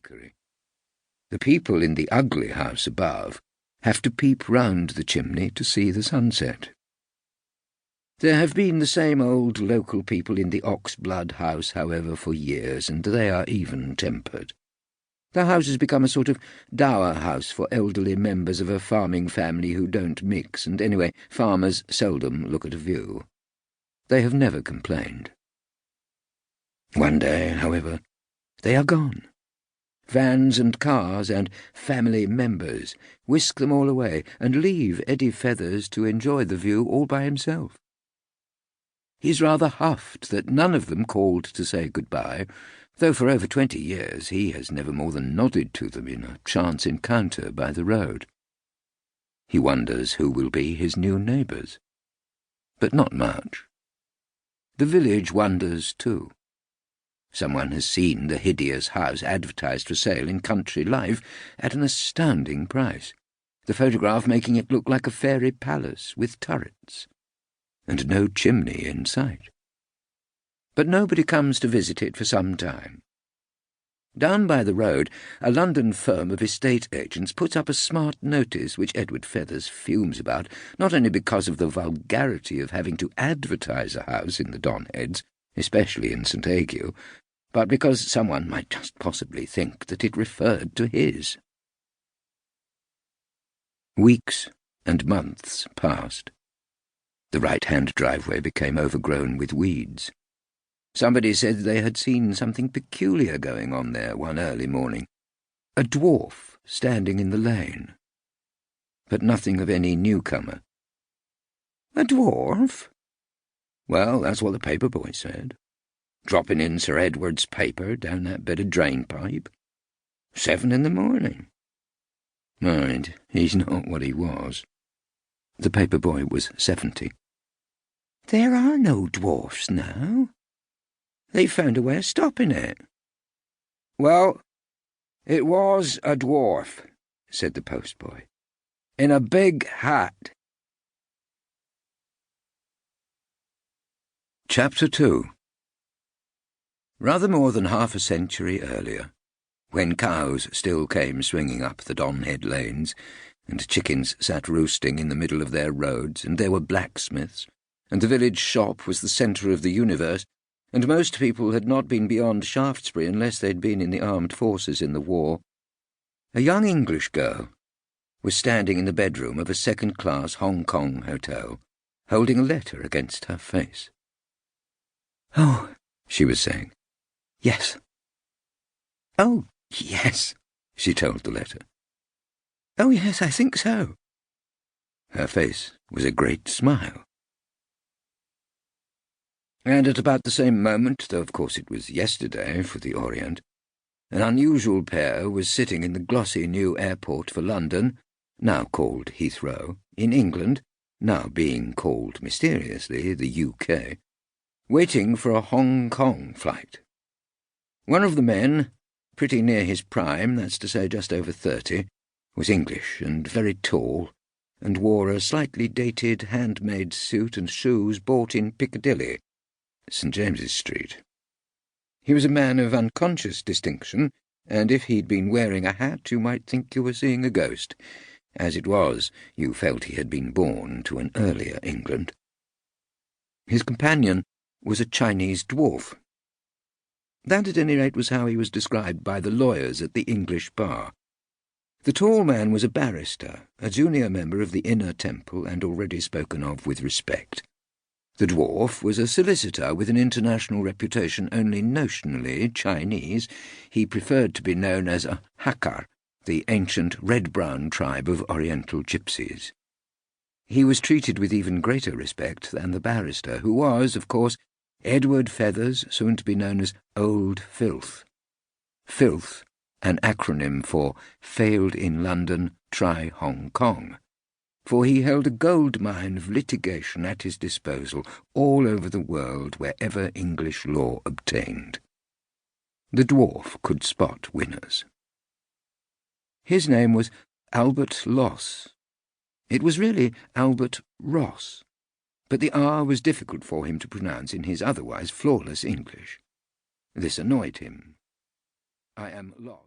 bakery. The people in the ugly house above have to peep round the chimney to see the sunset. There have been the same old local people in the Oxblood house, however, for years, and they are even-tempered. The house has become a sort of dower house for elderly members of a farming family who don't mix, and anyway, farmers seldom look at a view. They have never complained. One day, however, they are gone. Vans and cars and family members whisk them all away and leave Eddie Feathers to enjoy the view all by himself. He's rather huffed that none of them called to say goodbye, though for over 20 years he has never more than nodded to them in a chance encounter by the road. He wonders who will be his new neighbours. But not much. The village wonders too. Someone has seen the hideous house advertised for sale in Country Life at an astounding price, the photograph making it look like a fairy palace with turrets, and no chimney in sight. But nobody comes to visit it for some time. Down by the road, a London firm of estate agents puts up a smart notice which Edward Feathers fumes about, not only because of the vulgarity of having to advertise a house in the Donheads, especially in St. Ague, but because someone might just possibly think that it referred to his. Weeks and months passed. The right-hand driveway became overgrown with weeds. Somebody said they had seen something peculiar going on there one early morning, a dwarf standing in the lane. But nothing of any newcomer. A dwarf? Well, that's what the paper boy said. Dropping in Sir Edward's paper down that bit of drain-pipe. 7 in the morning. Mind, he's not what he was. The paper boy was 70. There are no dwarfs now. They found a way of stopping it. Well, it was a dwarf, said the postboy, in a big hat. Chapter 2. Rather more than half a century earlier, when cows still came swinging up the Donhead lanes, and chickens sat roosting in the middle of their roads, and there were blacksmiths, and the village shop was the centre of the universe, and most people had not been beyond Shaftesbury unless they'd been in the armed forces in the war, a young English girl was standing in the bedroom of a second-class Hong Kong hotel, holding a letter against her face. "Oh," she was saying. "Yes." "Oh, yes," she told the letter. "Oh, yes, I think so." Her face was a great smile. And at about the same moment, though of course it was yesterday for the Orient, an unusual pair was sitting in the glossy new airport for London, now called Heathrow, in England, now being called mysteriously the UK, waiting for a Hong Kong flight. One of the men, pretty near his prime, that's to say just over 30, was English and very tall, and wore a slightly dated handmade suit and shoes bought in Piccadilly, St. James's Street. He was a man of unconscious distinction, and if he'd been wearing a hat you might think you were seeing a ghost. As it was, you felt he had been born to an earlier England. His companion was a Chinese dwarf. That, at any rate, was how he was described by the lawyers at the English bar. The tall man was a barrister, a junior member of the Inner Temple, and already spoken of with respect. The dwarf was a solicitor with an international reputation, only notionally Chinese. He preferred to be known as a Hakar, the ancient red-brown tribe of Oriental gypsies. He was treated with even greater respect than the barrister, who was, of course, Edward Feathers, soon to be known as Old Filth. Filth, an acronym for Failed in London, Try Hong Kong, for he held a gold mine of litigation at his disposal all over the world wherever English law obtained. The dwarf could spot winners. His name was Albert Loss. It was really Albert Ross, but the R was difficult for him to pronounce in his otherwise flawless English. This annoyed him. "I am lost."